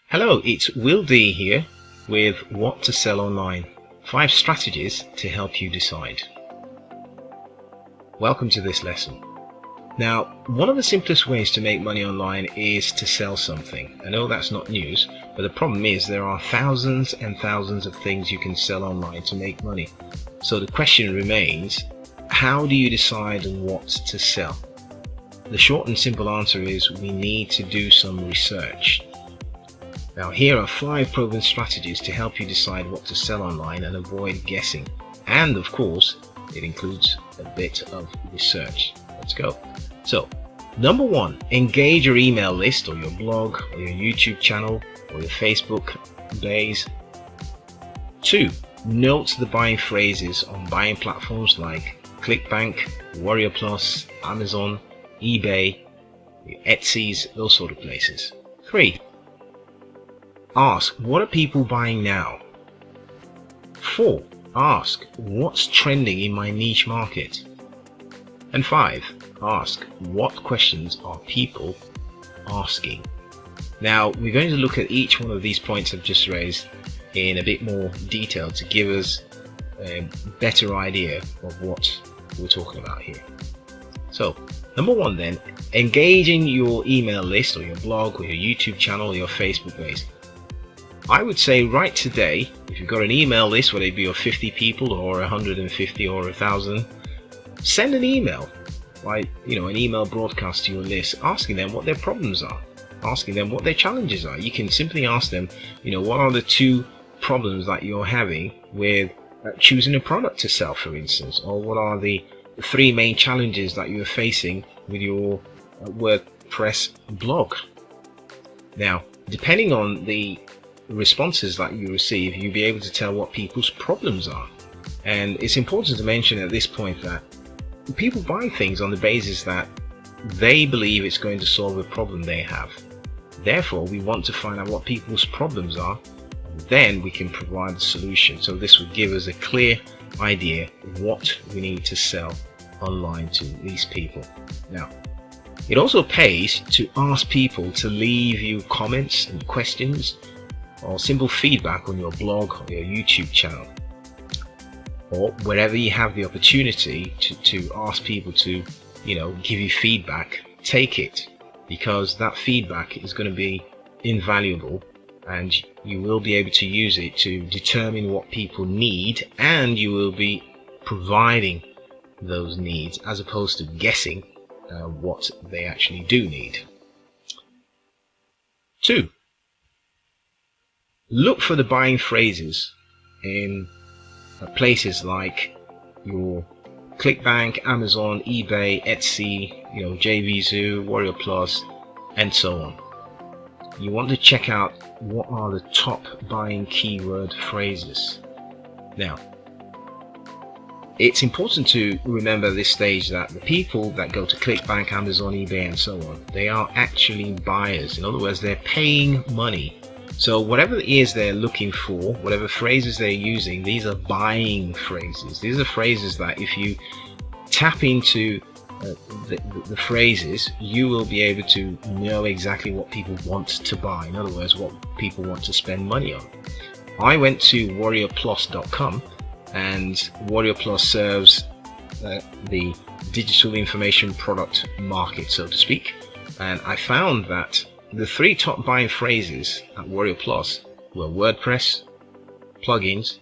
Hello, it's Will D here with What to Sell Online, 5 strategies to help you decide. Welcome to this lesson. Now, one of the simplest ways to make money online is to sell something. I know that's not news, but the problem is there are thousands and thousands of things you can sell online to make money. So the question remains, how do you decide on what to sell? The short and simple answer is we need to do some research. Now, here are 5 proven strategies to help you decide what to sell online and avoid guessing. And of course, it includes a bit of research. Let's go. So, number 1, engage your email list or your blog or your YouTube channel or your Facebook base. 2, note the buying phrases on buying platforms like ClickBank, Warrior Plus, Amazon, eBay, Etsy's, those sort of places. 3, ask, what are people buying now? 4, ask, what's trending in my niche market? And 5, ask, what questions are people asking? Now, we're going to look at each one of these points I've just raised in a bit more detail to give us a better idea of what we're talking about here. So, number 1 then, engaging your email list or your blog or your YouTube channel or your Facebook page. I would say right today, if you've got an email list, whether it be of 50 people or 150 or 1,000, send an email, like, an email broadcast to your list, asking them what their problems are, asking them what their challenges are. You can simply ask them, what are the 2 problems that you're having with choosing a product to sell, for instance, or what are the 3 main challenges that you're facing with your WordPress blog. Now, depending on the responses that you receive, you'll be able to tell what people's problems are. And it's important to mention at this point that people buy things on the basis that they believe it's going to solve a problem they have. Therefore, we want to find out what people's problems are, and then we can provide a solution. So this would give us a clear idea of what we need to sell online to these people. Now, it also pays to ask people to leave you comments and questions or simple feedback on your blog or your YouTube channel, or wherever you have the opportunity to ask people to give you feedback. Take it, because that feedback is going to be invaluable and you will be able to use it to determine what people need, and you will be providing those needs as opposed to guessing what they actually do need. 2, look for the buying phrases in places like your ClickBank, Amazon, eBay, Etsy, JVZoo, Warrior Plus, and so on. You want to check out what are the top buying keyword phrases. Now, it's important to remember at this stage that the people that go to ClickBank, Amazon, eBay, and so on, they are actually buyers. In other words, they're paying money. So whatever it is they're looking for, whatever phrases they're using, these are buying phrases. These are phrases that if you tap into the phrases, you will be able to know exactly what people want to buy. In other words, what people want to spend money on. I went to warriorplus.com, and Warrior Plus serves the digital information product market, so to speak. And I found that the 3 top buying phrases at Warrior Plus were WordPress, plugins,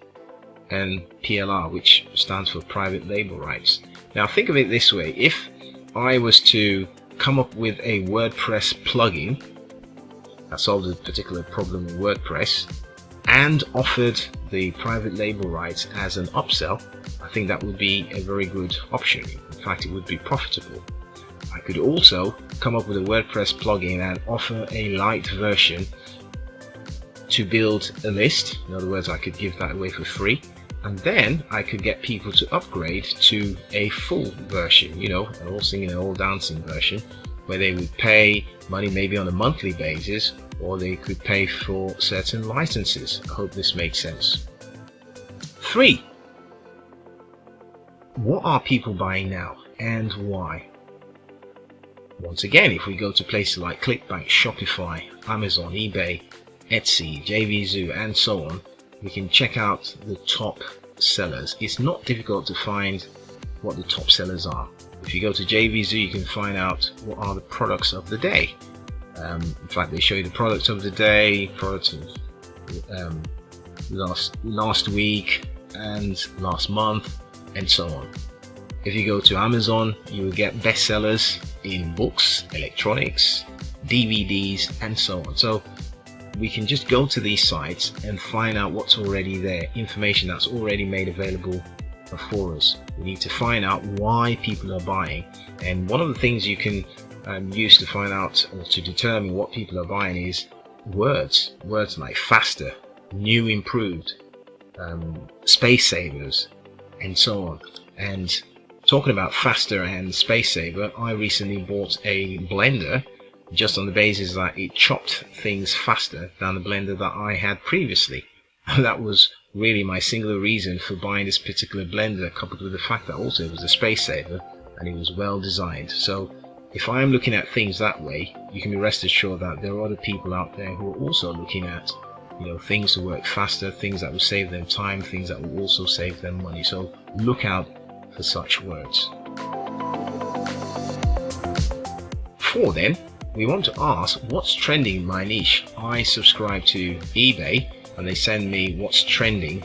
and PLR, which stands for private label rights. Now think of it this way, if I was to come up with a WordPress plugin that solved a particular problem in WordPress and offered the private label rights as an upsell, I think that would be a very good option. In fact, it would be profitable. I could also come up with a WordPress plugin and offer a light version to build a list. In other words, I could give that away for free, and then I could get people to upgrade to a full version, an all singing and all dancing version, where they would pay money maybe on a monthly basis, or they could pay for certain licenses. I hope this makes sense. 3, what are people buying now and why? Once again, if we go to places like ClickBank, Shopify, Amazon, eBay, Etsy, JVZoo, and so on, we can check out the top sellers. It's not difficult to find what the top sellers are. If you go to JVZoo, you can find out what are the products of the day. In fact, they show you the products of the day, products of last week and last month, and so on. If you go to Amazon, you will get bestsellers in books, electronics, DVDs, and so on. So we can just go to these sites and find out what's already there, information that's already made available for us. We need to find out why people are buying, and one of the things you can use to find out or to determine what people are buying is words like faster, new, improved, space savers, and so on. And talking about faster and space saver, I recently bought a blender just on the basis that it chopped things faster than the blender that I had previously. That was really my singular reason for buying this particular blender, coupled with the fact that also it was a space saver and it was well designed. So if I'm looking at things that way, you can be rest assured that there are other people out there who are also looking at, you know, things to work faster, things that will save them time, things that will also save them money. So look out for such words. 4 then, we want to ask what's trending in my niche. I subscribe to eBay and they send me what's trending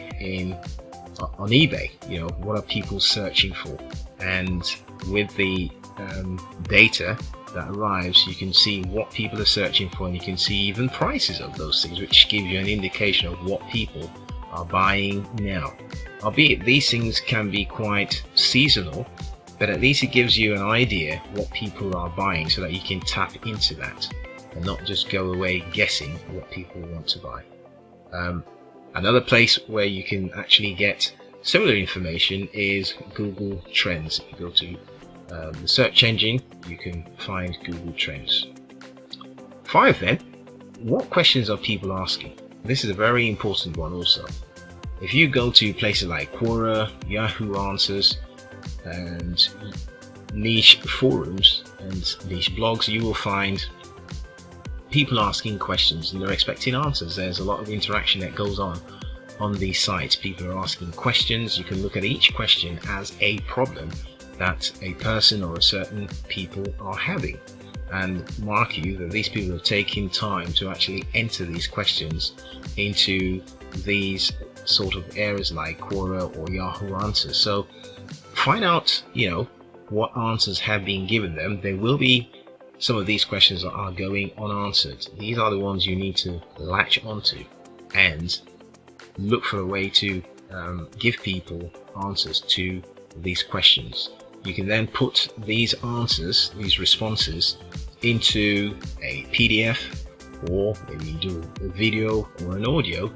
on eBay. You know, what are people searching for? And with the data that arrives, you can see what people are searching for, and you can see even prices of those things, which gives you an indication of what people are buying now. Albeit these things can be quite seasonal, but at least it gives you an idea what people are buying so that you can tap into that and not just go away guessing what people want to buy. Another place where you can actually get similar information is Google Trends. If you go to the search engine, you can find Google Trends. 5 then, what questions are people asking? This is a very important one also. If you go to places like Quora, Yahoo Answers, and niche forums and niche blogs, you will find people asking questions and they're expecting answers. There's a lot of interaction that goes on these sites. People are asking questions. You can look at each question as a problem that a person or a certain people are having, and mark you that these people are taking time to actually enter these questions into these sort of areas like Quora or Yahoo Answers. So find out, you know, what answers have been given them. There will be some of these questions that are going unanswered. These are the ones you need to latch onto and look for a way to give people answers to these questions. You can then put these answers, these responses, into a PDF, or maybe you do a video or an audio,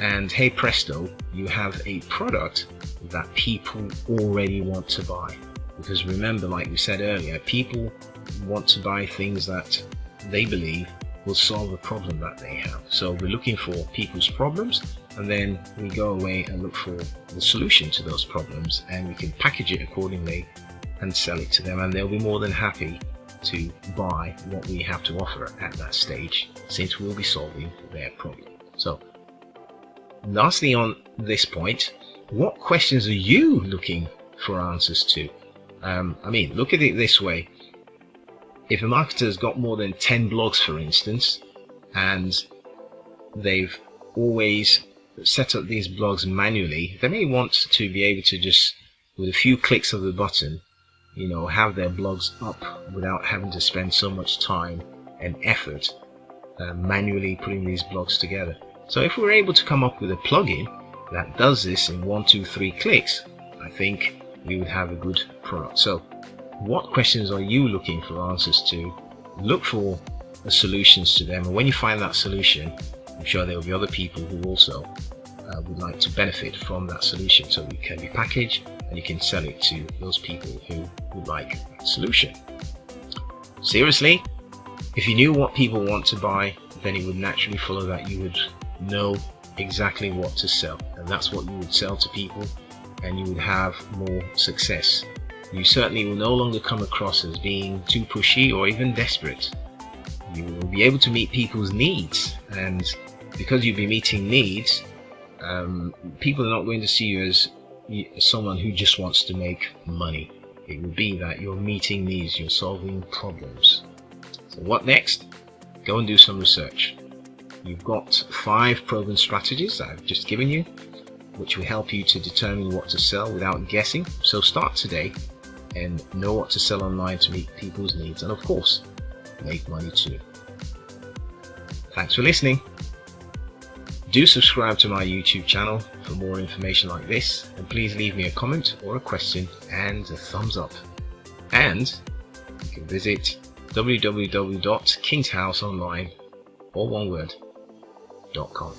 and hey presto, you have a product that people already want to buy. Because remember, like we said earlier, people want to buy things that they believe will solve a problem that they have. So we're looking for people's problems, and then we go away and look for the solution to those problems, and we can package it accordingly and sell it to them, and they'll be more than happy to buy what we have to offer at that stage, since we'll be solving their problem. So lastly, on this point, what questions are you looking for answers to? I mean, look at it this way. If a marketer's got more than 10 blogs, for instance, and they've always set up these blogs manually, they may want to be able to just, with a few clicks of the button, you know, have their blogs up without having to spend so much time and effort manually putting these blogs together. So if we're able to come up with a plugin that does this in 1, 2, 3 clicks, I think we would have a good product. So what questions are you looking for answers to? Look for solutions to them, and when you find that solution, I'm sure there will be other people who also would like to benefit from that solution. So it can be packaged and you can sell it to those people who would like that solution. Seriously, if you knew what people want to buy, then it would naturally follow that you would know exactly what to sell, and that's what you would sell to people, and you would have more success. You certainly will no longer come across as being too pushy or even desperate. You will be able to meet people's needs, and because you'll be meeting needs, people are not going to see you as someone who just wants to make money. It will be that you're meeting needs, you're solving problems. So what next? Go and do some research. You've got 5 proven strategies that I've just given you, which will help you to determine what to sell without guessing. So start today and know what to sell online to meet people's needs, and of course, make money too. Thanks for listening. Do subscribe to my YouTube channel for more information like this, and please leave me a comment or a question and a thumbs up. And you can visit www.kingshouseonline, all one word, .com.